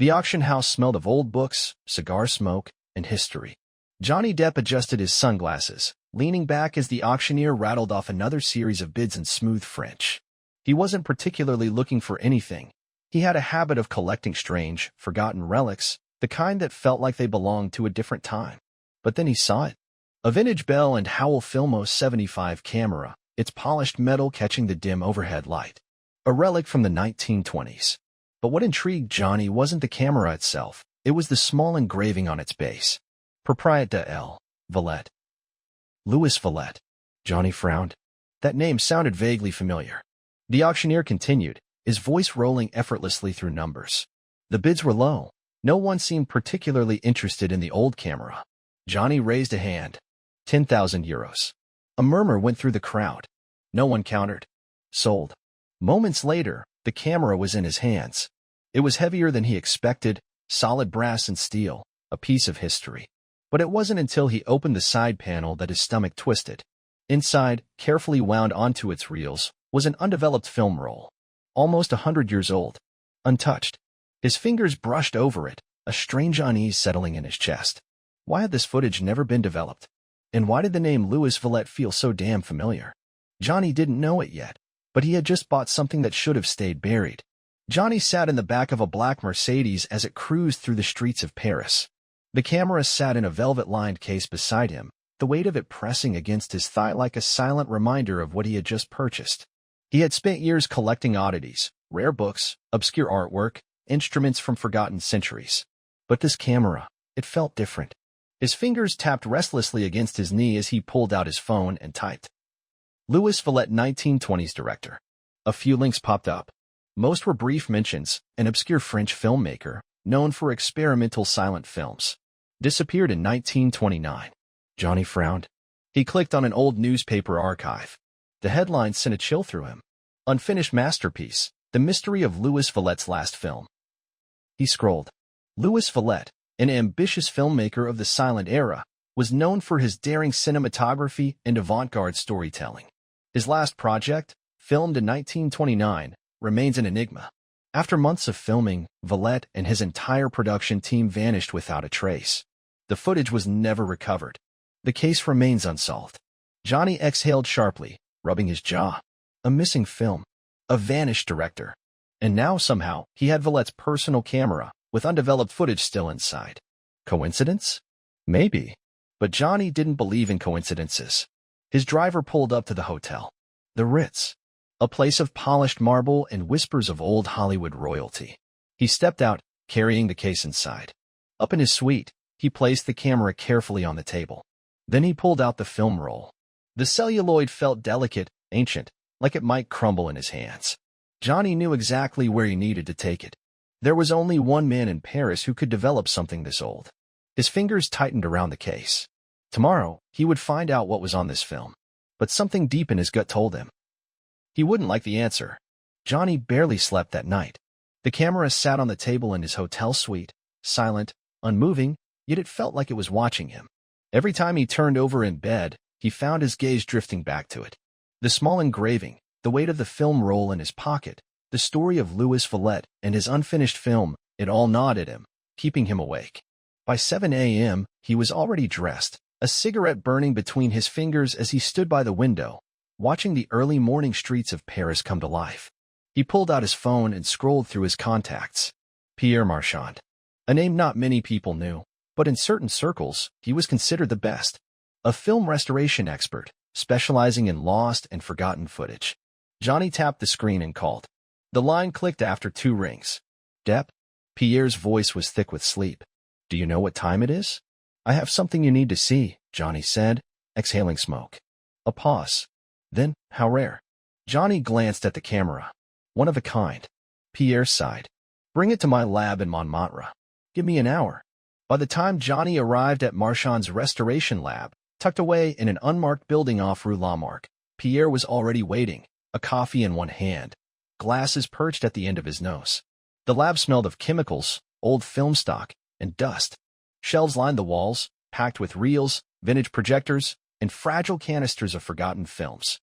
The auction house smelled of old books, cigar smoke, and history. Johnny Depp adjusted his sunglasses, leaning back as the auctioneer rattled off another series of bids in smooth French. He wasn't particularly looking for anything. He had a habit of collecting strange, forgotten relics, the kind that felt like they belonged to a different time. But then he saw it. A vintage Bell and Howell Filmo 75 camera, its polished metal catching the dim overhead light. A relic from the 1920s. But what intrigued Johnny wasn't the camera itself, it was the small engraving on its base. Propriétaire L. Valette. Louis Valette. Johnny frowned. That name sounded vaguely familiar. The auctioneer continued, his voice rolling effortlessly through numbers. The bids were low. No one seemed particularly interested in the old camera. Johnny raised a hand. 10,000 euros. A murmur went through the crowd. No one countered. Sold. Moments later, the camera was in his hands. It was heavier than he expected, solid brass and steel, a piece of history. But it wasn't until he opened the side panel that his stomach twisted. Inside, carefully wound onto its reels, was an undeveloped film roll. Almost 100 years old. Untouched. His fingers brushed over it, a strange unease settling in his chest. Why had this footage never been developed? And why did the name Louis Valette feel so damn familiar? Johnny didn't know it yet, but he had just bought something that should have stayed buried. Johnny sat in the back of a black Mercedes as it cruised through the streets of Paris. The camera sat in a velvet-lined case beside him, the weight of it pressing against his thigh like a silent reminder of what he had just purchased. He had spent years collecting oddities, rare books, obscure artwork, instruments from forgotten centuries. But this camera, it felt different. His fingers tapped restlessly against his knee as he pulled out his phone and typed. Louis Valette 1920s director. A few links popped up. Most were brief mentions, an obscure French filmmaker, known for experimental silent films. Disappeared in 1929. Johnny frowned. He clicked on an old newspaper archive. The headline sent a chill through him. Unfinished masterpiece, the mystery of Louis Valette's last film. He scrolled. Louis Valette, an ambitious filmmaker of the silent era, was known for his daring cinematography and avant-garde storytelling. His last project, filmed in 1929, remains an enigma. After months of filming, Valette and his entire production team vanished without a trace. The footage was never recovered. The case remains unsolved. Johnny exhaled sharply, rubbing his jaw. A missing film. A vanished director. And now somehow he had Valette's personal camera, with undeveloped footage still inside. Coincidence? Maybe. But Johnny didn't believe in coincidences. His driver pulled up to the hotel. The Ritz. A place of polished marble and whispers of old Hollywood royalty. He stepped out, carrying the case inside. Up in his suite, he placed the camera carefully on the table. Then he pulled out the film roll. The celluloid felt delicate, ancient, like it might crumble in his hands. Johnny knew exactly where he needed to take it. There was only one man in Paris who could develop something this old. His fingers tightened around the case. Tomorrow, he would find out what was on this film. But something deep in his gut told him. He wouldn't like the answer. Johnny barely slept that night. The camera sat on the table in his hotel suite, silent, unmoving, yet it felt like it was watching him. Every time he turned over in bed, he found his gaze drifting back to it. The small engraving, the weight of the film roll in his pocket, the story of Louis Valette and his unfinished film, it all gnawed at him, keeping him awake. By 7 a.m., he was already dressed, a cigarette burning between his fingers as he stood by the window, watching the early morning streets of Paris come to life. He pulled out his phone and scrolled through his contacts. Pierre Marchand. A name not many people knew, but in certain circles, he was considered the best. A film restoration expert, specializing in lost and forgotten footage. Johnny tapped the screen and called. The line clicked after 2 rings. Depp? Pierre's voice was thick with sleep. Do you know what time it is? I have something you need to see, Johnny said, exhaling smoke. A pause. Then, how rare. Johnny glanced at the camera. One of a kind. Pierre sighed. Bring it to my lab in Montmartre. Give me an hour. By the time Johnny arrived at Marchand's restoration lab, tucked away in an unmarked building off Rue Lamarck, Pierre was already waiting, a coffee in one hand, glasses perched at the end of his nose. The lab smelled of chemicals, old film stock, and dust. Shelves lined the walls, packed with reels, vintage projectors, and fragile canisters of forgotten films.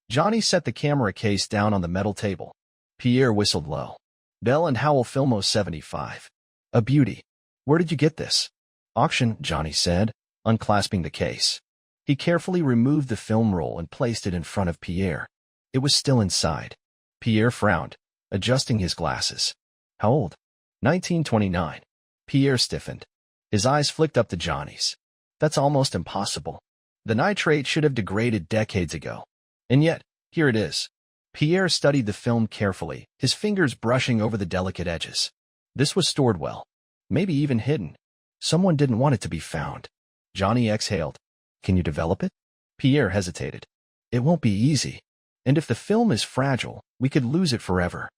Johnny set the camera case down on the metal table. Pierre whistled low. Bell and Howell Filmo 75. A beauty. Where did you get this? Auction, Johnny said, unclasping the case. He carefully removed the film roll and placed it in front of Pierre. It was still inside. Pierre frowned, adjusting his glasses. How old? 1929. Pierre stiffened. His eyes flicked up to Johnny's. That's almost impossible. The nitrate should have degraded decades ago. And yet, here it is. Pierre studied the film carefully, his fingers brushing over the delicate edges. This was stored well. Maybe even hidden. Someone didn't want it to be found. Johnny exhaled. Can you develop it? Pierre hesitated. It won't be easy. And if the film is fragile, we could lose it forever.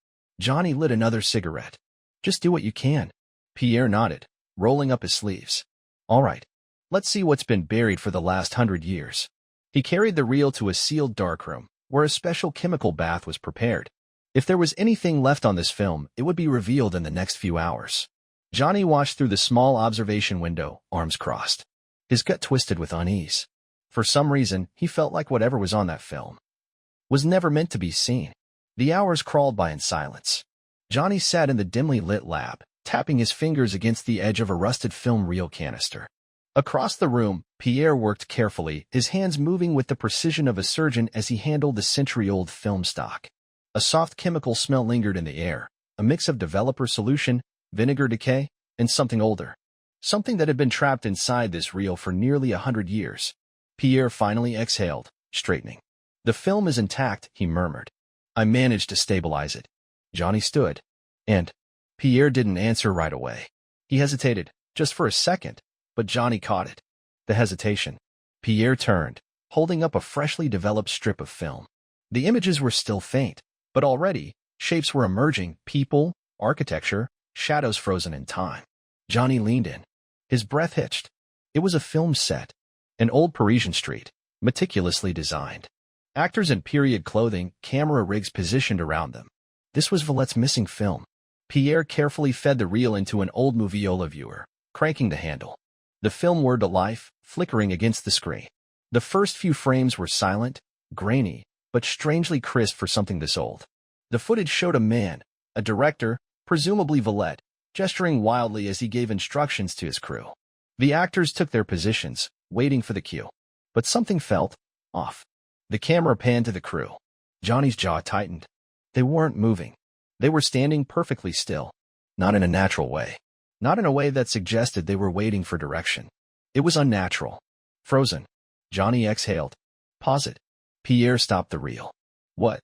Johnny lit another cigarette. Just do what you can. Pierre nodded, rolling up his sleeves. All right. Let's see what's been buried for the last 100 years. He carried the reel to a sealed darkroom, where a special chemical bath was prepared. If there was anything left on this film, it would be revealed in the next few hours. Johnny watched through the small observation window, arms crossed. His gut twisted with unease. For some reason, he felt like whatever was on that film was never meant to be seen. The hours crawled by in silence. Johnny sat in the dimly lit lab, tapping his fingers against the edge of a rusted film reel canister. Across the room, Pierre worked carefully, his hands moving with the precision of a surgeon as he handled the century-old film stock. A soft chemical smell lingered in the air, a mix of developer solution, vinegar decay, and something older. Something that had been trapped inside this reel for nearly 100 years. Pierre finally exhaled, straightening. The film is intact, he murmured. I managed to stabilize it. Johnny stood. And Pierre didn't answer right away. He hesitated, just for a second, but Johnny caught it. The hesitation. Pierre turned, holding up a freshly developed strip of film. The images were still faint, but already, shapes were emerging, people, architecture, shadows frozen in time. Johnny leaned in. His breath hitched. It was a film set. An old Parisian street, meticulously designed. Actors in period clothing, camera rigs positioned around them. This was Valette's missing film. Pierre carefully fed the reel into an old moviola viewer, cranking the handle. The film whirred to life, flickering against the screen. The first few frames were silent, grainy, but strangely crisp for something this old. The footage showed a man, a director, presumably Valette, gesturing wildly as he gave instructions to his crew. The actors took their positions, waiting for the cue. But something felt off. The camera panned to the crew. Johnny's jaw tightened. They weren't moving. They were standing perfectly still. Not in a natural way. Not in a way that suggested they were waiting for direction. It was unnatural. Frozen. Johnny exhaled. Pause it. Pierre stopped the reel. What?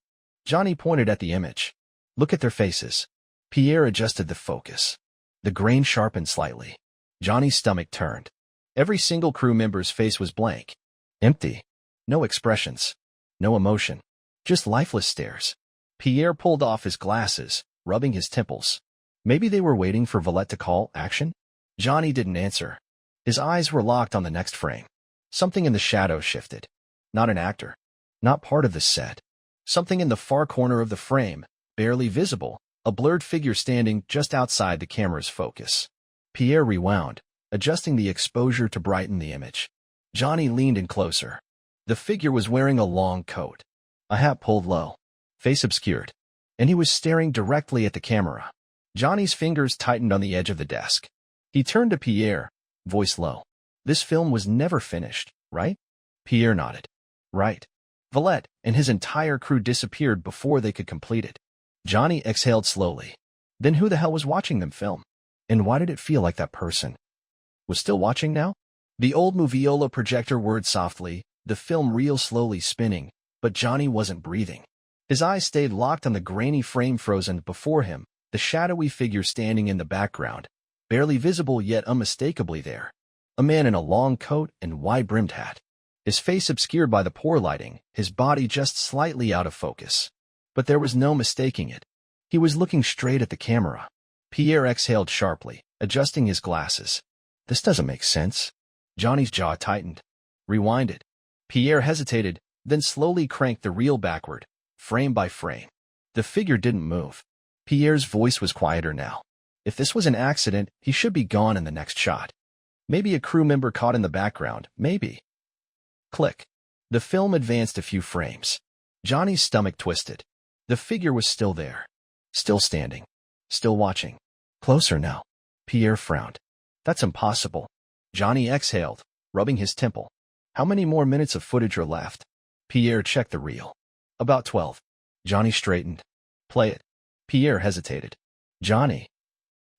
Johnny pointed at the image. Look at their faces. Pierre adjusted the focus. The grain sharpened slightly. Johnny's stomach turned. Every single crew member's face was blank. Empty. No expressions. No emotion. Just lifeless stares. Pierre pulled off his glasses, rubbing his temples. Maybe they were waiting for Valette to call action? Johnny didn't answer. His eyes were locked on the next frame. Something in the shadows shifted. Not an actor. Not part of the set. Something in the far corner of the frame, barely visible, a blurred figure standing just outside the camera's focus. Pierre rewound, adjusting the exposure to brighten the image. Johnny leaned in closer. The figure was wearing a long coat, a hat pulled low, face obscured, and he was staring directly at the camera. Johnny's fingers tightened on the edge of the desk. He turned to Pierre, voice low. This film was never finished, right? Pierre nodded. Right. Valette and his entire crew disappeared before they could complete it. Johnny exhaled slowly. Then who the hell was watching them film? And why did it feel like that person was still watching now? The old moviola projector whirred softly, the film reel slowly spinning, but Johnny wasn't breathing. His eyes stayed locked on the grainy frame frozen before him, the shadowy figure standing in the background, barely visible yet unmistakably there. A man in a long coat and wide-brimmed hat. His face obscured by the poor lighting, his body just slightly out of focus. But there was no mistaking it. He was looking straight at the camera. Pierre exhaled sharply, adjusting his glasses. This doesn't make sense. Johnny's jaw tightened. Rewind it. Pierre hesitated, then slowly cranked the reel backward, frame by frame. The figure didn't move. Pierre's voice was quieter now. If this was an accident, he should be gone in the next shot. Maybe a crew member caught in the background, maybe. Click. The film advanced a few frames. Johnny's stomach twisted. The figure was still there. Still standing. Still watching. Closer now. Pierre frowned. That's impossible. Johnny exhaled, rubbing his temple. How many more minutes of footage are left? Pierre checked the reel. About 12. Johnny straightened. Play it. Pierre hesitated. Johnny.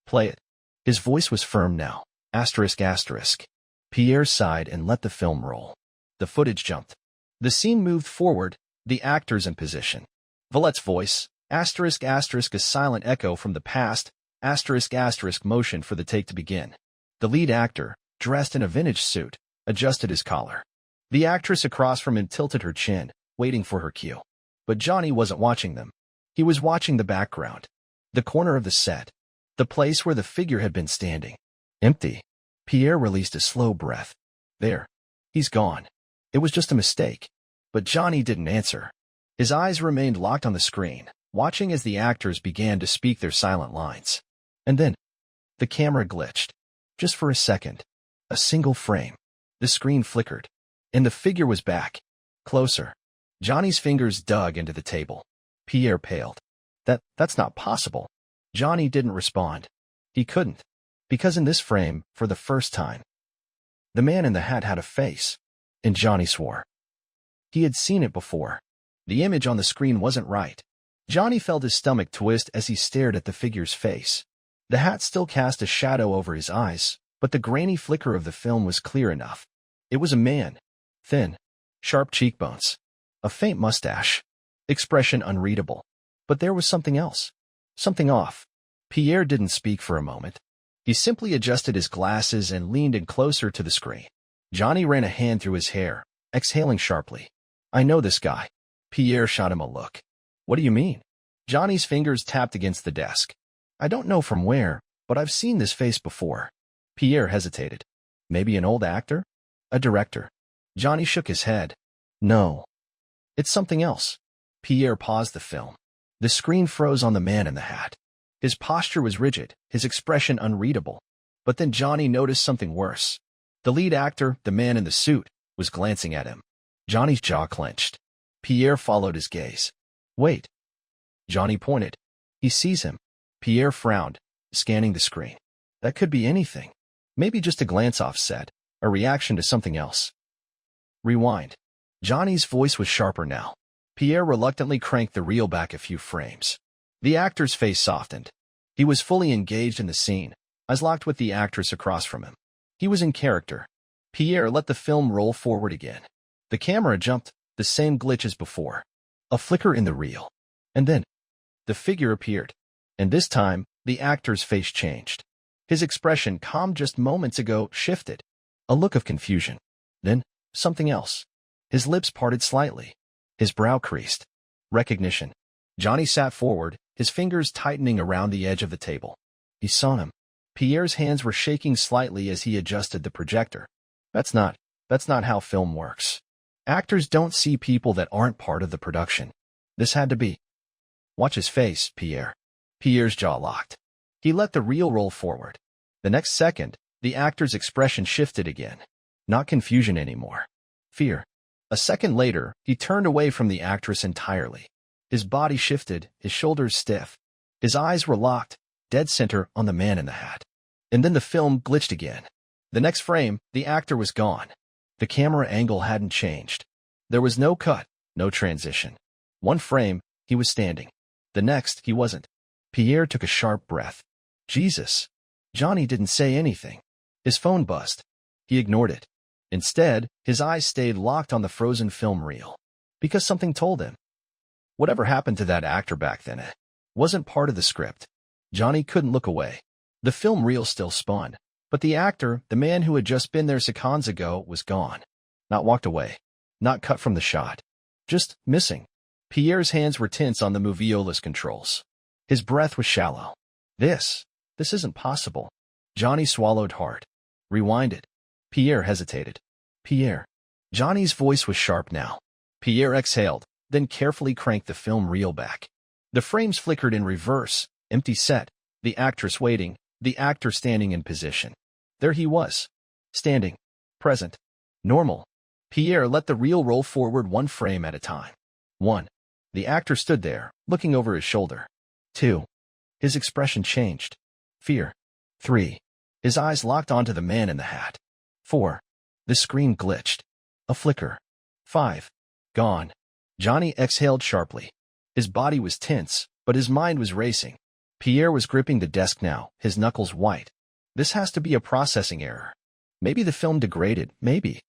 Play it. His voice was firm now. Asterisk asterisk. Pierre sighed and let the film roll. The footage jumped. The scene moved forward, the actors in position. Valette's voice, asterisk asterisk a silent echo from the past, asterisk asterisk motion for the take to begin. The lead actor, dressed in a vintage suit, adjusted his collar. The actress across from him tilted her chin, waiting for her cue. But Johnny wasn't watching them. He was watching the background. The corner of the set. The place where the figure had been standing. Empty. Pierre released a slow breath. There. He's gone. It was just a mistake. But Johnny didn't answer. His eyes remained locked on the screen, watching as the actors began to speak their silent lines. And then, the camera glitched. Just for a second. A single frame. The screen flickered. And the figure was back. Closer. Johnny's fingers dug into the table. Pierre paled. That's not possible. Johnny didn't respond. He couldn't. Because in this frame, for the first time, the man in the hat had a face. And Johnny swore. He had seen it before. The image on the screen wasn't right. Johnny felt his stomach twist as he stared at the figure's face. The hat still cast a shadow over his eyes, but the grainy flicker of the film was clear enough. It was a man. Thin. Sharp cheekbones. A faint mustache. Expression unreadable. But there was something else. Something off. Pierre didn't speak for a moment. He simply adjusted his glasses and leaned in closer to the screen. Johnny ran a hand through his hair, exhaling sharply. I know this guy. Pierre shot him a look. What do you mean? Johnny's fingers tapped against the desk. I don't know from where, but I've seen this face before. Pierre hesitated. Maybe an old actor? A director? Johnny shook his head. No. It's something else. Pierre paused the film. The screen froze on the man in the hat. His posture was rigid, his expression unreadable. But then Johnny noticed something worse. The lead actor, the man in the suit, was glancing at him. Johnny's jaw clenched. Pierre followed his gaze. Wait. Johnny pointed. He sees him. Pierre frowned, scanning the screen. That could be anything. Maybe just a glance offset, a reaction to something else. Rewind. Johnny's voice was sharper now. Pierre reluctantly cranked the reel back a few frames. The actor's face softened. He was fully engaged in the scene, eyes locked with the actress across from him. He was in character. Pierre let the film roll forward again. The camera jumped, the same glitch as before. A flicker in the reel. And then, the figure appeared. And this time, the actor's face changed. His expression, calm just moments ago, shifted. A look of confusion. Then, something else. His lips parted slightly. His brow creased. Recognition. Johnny sat forward, his fingers tightening around the edge of the table. He saw him. Pierre's hands were shaking slightly as he adjusted the projector. That's not how film works. Actors don't see people that aren't part of the production. This had to be. Watch his face, Pierre. Pierre's jaw locked. He let the reel roll forward. The next second, the actor's expression shifted again. Not confusion anymore. Fear. A second later, he turned away from the actress entirely. His body shifted, his shoulders stiff. His eyes were locked, dead center on the man in the hat. And then the film glitched again. The next frame, the actor was gone. The camera angle hadn't changed. There was no cut, no transition. One frame, he was standing. The next, he wasn't. Pierre took a sharp breath. Jesus. Johnny didn't say anything. His phone buzzed. He ignored it. Instead, his eyes stayed locked on the frozen film reel. Because something told him. Whatever happened to that actor back then, it wasn't part of the script. Johnny couldn't look away. The film reel still spun. But the actor, the man who had just been there seconds ago, was gone. Not walked away. Not cut from the shot. Just missing. Pierre's hands were tense on the moviola's controls. His breath was shallow. This isn't possible. Johnny swallowed hard. Rewind it. Pierre hesitated. Pierre. Johnny's voice was sharp now. Pierre exhaled, then carefully cranked the film reel back. The frames flickered in reverse, empty set, the actress waiting, the actor standing in position. There he was. Standing. Present. Normal. Pierre let the reel roll forward one frame at a time. 1. The actor stood there, looking over his shoulder. 2. His expression changed. Fear. 3. His eyes locked onto the man in the hat. 4. The screen glitched. A flicker. 5. Gone. Johnny exhaled sharply. His body was tense, but his mind was racing. Pierre was gripping the desk now, his knuckles white. This has to be a processing error. Maybe the film degraded, maybe.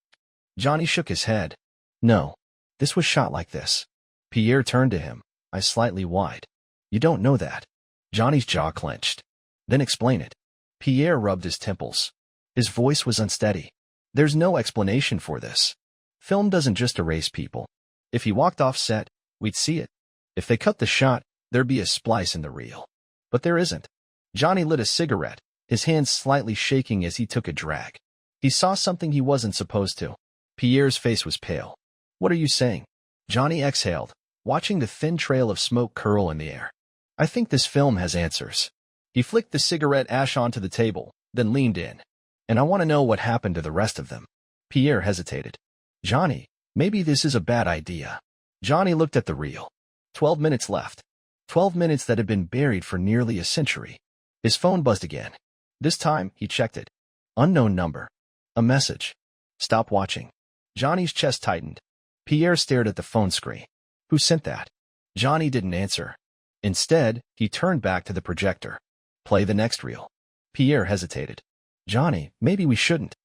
Johnny shook his head. No. This was shot like this. Pierre turned to him, eyes slightly wide. You don't know that. Johnny's jaw clenched. Then explain it. Pierre rubbed his temples. His voice was unsteady. There's no explanation for this. Film doesn't just erase people. If he walked off set, we'd see it. If they cut the shot, there'd be a splice in the reel. But there isn't. Johnny lit a cigarette, his hands slightly shaking as he took a drag. He saw something he wasn't supposed to. Pierre's face was pale. What are you saying? Johnny exhaled, watching the thin trail of smoke curl in the air. I think this film has answers. He flicked the cigarette ash onto the table, then leaned in. And I want to know what happened to the rest of them. Pierre hesitated. Johnny, maybe this is a bad idea. Johnny looked at the reel. 12 minutes left. 12 minutes that had been buried for nearly a century. His phone buzzed again. This time, he checked it. Unknown number. A message. Stop watching. Johnny's chest tightened. Pierre stared at the phone screen. Who sent that? Johnny didn't answer. Instead, he turned back to the projector. Play the next reel. Pierre hesitated. Johnny, maybe we shouldn't.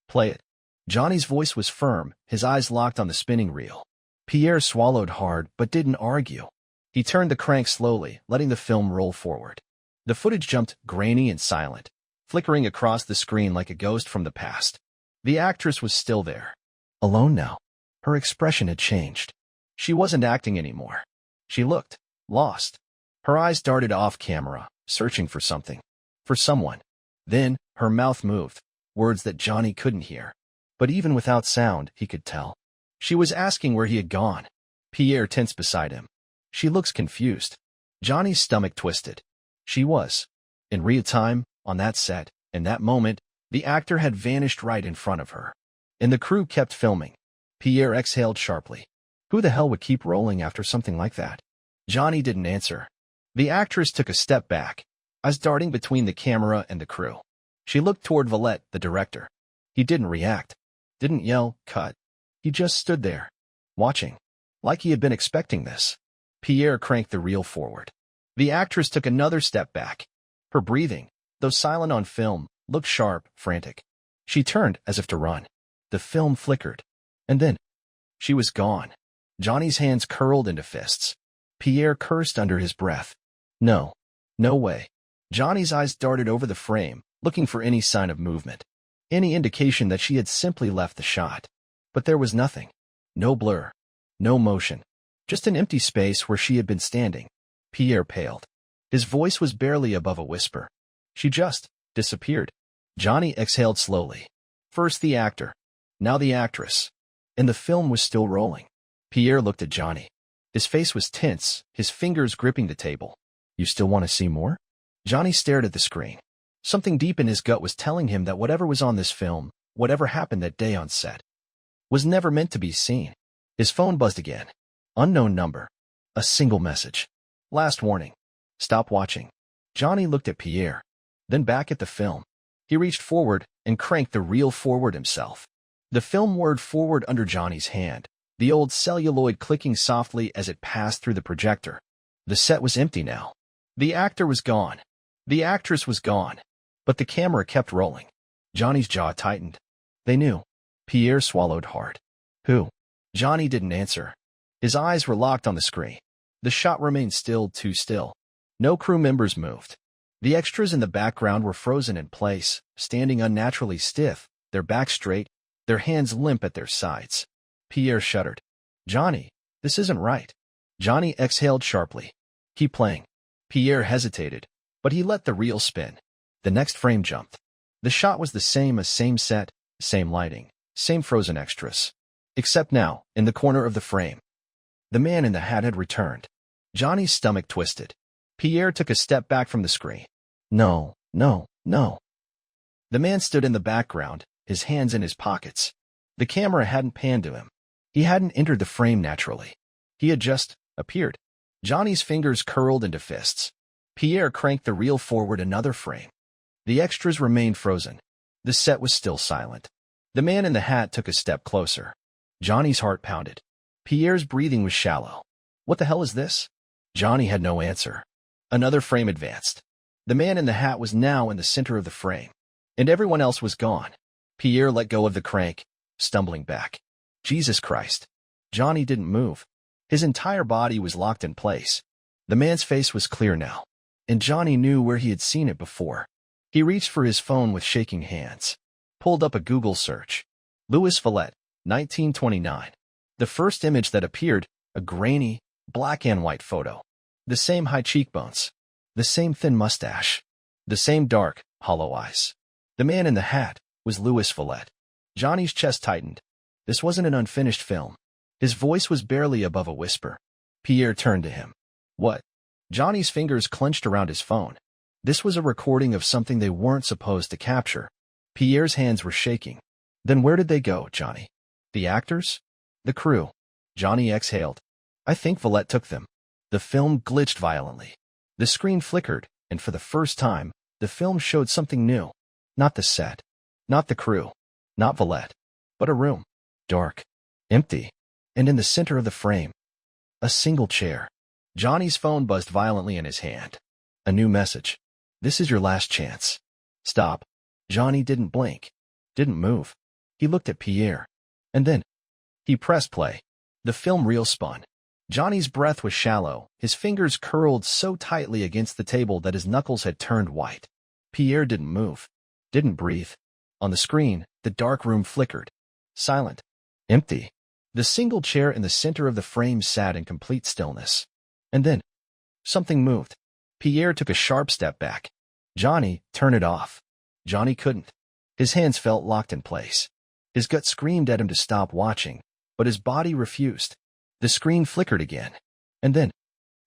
Play it. Johnny's voice was firm, his eyes locked on the spinning reel. Pierre swallowed hard but didn't argue. He turned the crank slowly, letting the film roll forward. The footage jumped, grainy and silent, flickering across the screen like a ghost from the past. The actress was still there. Alone now. Her expression had changed. She wasn't acting anymore. She looked lost. Her eyes darted off camera, searching for something. For someone. Then, her mouth moved, words that Johnny couldn't hear. But even without sound, he could tell. She was asking where he had gone. Pierre tensed beside him. She looks confused. Johnny's stomach twisted. She was. In real time, on that set, in that moment, the actor had vanished right in front of her. And the crew kept filming. Pierre exhaled sharply. Who the hell would keep rolling after something like that? Johnny didn't answer. The actress took a step back, eyes darting between the camera and the crew. She looked toward Valette, the director. He didn't react. Didn't yell, cut. He just stood there, watching, like he had been expecting this. Pierre cranked the reel forward. The actress took another step back. Her breathing, though silent on film, looked sharp, frantic. She turned as if to run. The film flickered. And then, she was gone. Johnny's hands curled into fists. Pierre cursed under his breath. No. No way. Johnny's eyes darted over the frame, looking for any sign of movement. Any indication that she had simply left the shot. But there was nothing. No blur. No motion. Just an empty space where she had been standing. Pierre paled. His voice was barely above a whisper. She just disappeared. Johnny exhaled slowly. First the actor. Now the actress. And the film was still rolling. Pierre looked at Johnny. His face was tense, his fingers gripping the table. You still want to see more? Johnny stared at the screen. Something deep in his gut was telling him that whatever was on this film, whatever happened that day on set, was never meant to be seen. His phone buzzed again. Unknown number. A single message. Last warning. Stop watching. Johnny looked at Pierre, then back at the film. He reached forward and cranked the reel forward himself. The film whirred forward under Johnny's hand, the old celluloid clicking softly as it passed through the projector. The set was empty now. The actor was gone. The actress was gone. But the camera kept rolling. Johnny's jaw tightened. They knew. Pierre swallowed hard. Who? Johnny didn't answer. His eyes were locked on the screen. The shot remained still, too still. No crew members moved. The extras in the background were frozen in place, standing unnaturally stiff, their backs straight, their hands limp at their sides. Pierre shuddered. Johnny, this isn't right. Johnny exhaled sharply. Keep playing. Pierre hesitated, but he let the reel spin. The next frame jumped. The shot was the same set, same lighting, same frozen extras. Except now, in the corner of the frame, the man in the hat had returned. Johnny's stomach twisted. Pierre took a step back from the screen. No, no, no. The man stood in the background, his hands in his pockets. The camera hadn't panned to him. He hadn't entered the frame naturally. He had just appeared. Johnny's fingers curled into fists. Pierre cranked the reel forward another frame. The extras remained frozen. The set was still silent. The man in the hat took a step closer. Johnny's heart pounded. Pierre's breathing was shallow. What the hell is this? Johnny had no answer. Another frame advanced. The man in the hat was now in the center of the frame, and everyone else was gone. Pierre let go of the crank, stumbling back. Jesus Christ. Johnny didn't move. His entire body was locked in place. The man's face was clear now, and Johnny knew where he had seen it before. He reached for his phone with shaking hands, pulled up a Google search. Louis Valette, 1929. The first image that appeared, a grainy, black and white photo. The same high cheekbones. The same thin mustache. The same dark, hollow eyes. The man in the hat was Louis Valette. Johnny's chest tightened. This wasn't an unfinished film. His voice was barely above a whisper. Pierre turned to him. What? Johnny's fingers clenched around his phone. This was a recording of something they weren't supposed to capture. Pierre's hands were shaking. Then where did they go, Johnny? The actors? The crew? Johnny exhaled. I think Valette took them. The film glitched violently. The screen flickered, and for the first time, the film showed something new. Not the set. Not the crew. Not Valette. But a room. Dark. Empty. And in the center of the frame, a single chair. Johnny's phone buzzed violently in his hand. A new message. This is your last chance. Stop. Johnny didn't blink. Didn't move. He looked at Pierre. And then, he pressed play. The film reel spun. Johnny's breath was shallow, his fingers curled so tightly against the table that his knuckles had turned white. Pierre didn't move. Didn't breathe. On the screen, the dark room flickered. Silent. Empty. The single chair in the center of the frame sat in complete stillness. And then, something moved. Pierre took a sharp step back. Johnny, turn it off. Johnny couldn't. His hands felt locked in place. His gut screamed at him to stop watching, but his body refused. The screen flickered again. And then,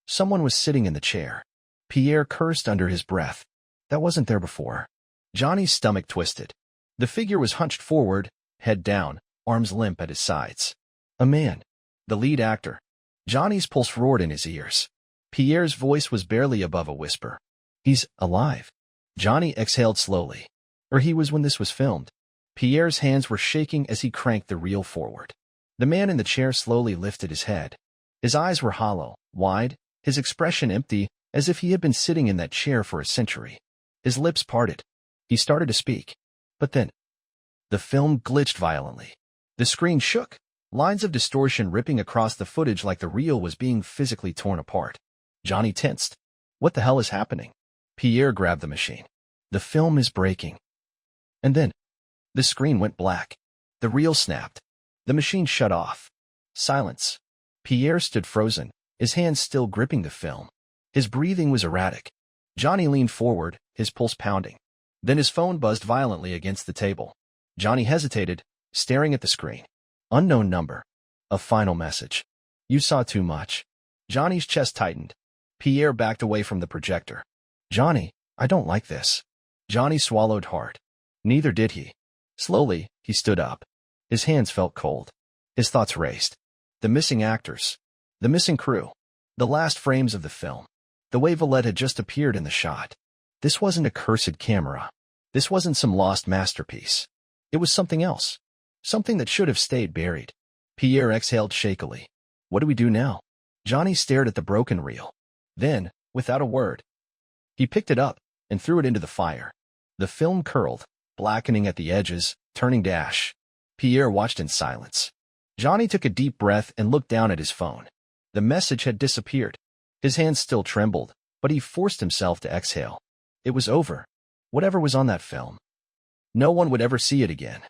someone was sitting in the chair. Pierre cursed under his breath. That wasn't there before. Johnny's stomach twisted. The figure was hunched forward, head down, arms limp at his sides. A man. The lead actor. Johnny's pulse roared in his ears. Pierre's voice was barely above a whisper. He's alive. Johnny exhaled slowly. Or he was when this was filmed. Pierre's hands were shaking as he cranked the reel forward. The man in the chair slowly lifted his head. His eyes were hollow, wide, his expression empty, as if he had been sitting in that chair for a century. His lips parted. He started to speak. But then, the film glitched violently. The screen shook, lines of distortion ripping across the footage like the reel was being physically torn apart. Johnny tensed. What the hell is happening? Pierre grabbed the machine. The film is breaking. And then, the screen went black. The reel snapped. The machine shut off. Silence. Pierre stood frozen, his hands still gripping the film. His breathing was erratic. Johnny leaned forward, his pulse pounding. Then his phone buzzed violently against the table. Johnny hesitated, staring at the screen. Unknown number. A final message. You saw too much. Johnny's chest tightened. Pierre backed away from the projector. Johnny, I don't like this. Johnny swallowed hard. Neither did he. Slowly, he stood up. His hands felt cold. His thoughts raced. The missing actors. The missing crew. The last frames of the film. The way Valette had just appeared in the shot. This wasn't a cursed camera. This wasn't some lost masterpiece. It was something else. Something that should have stayed buried. Pierre exhaled shakily. What do we do now? Johnny stared at the broken reel. Then, without a word, he picked it up and threw it into the fire. The film curled, blackening at the edges, turning to ash. Pierre watched in silence. Johnny took a deep breath and looked down at his phone. The message had disappeared. His hands still trembled, but he forced himself to exhale. It was over. Whatever was on that film. No one would ever see it again.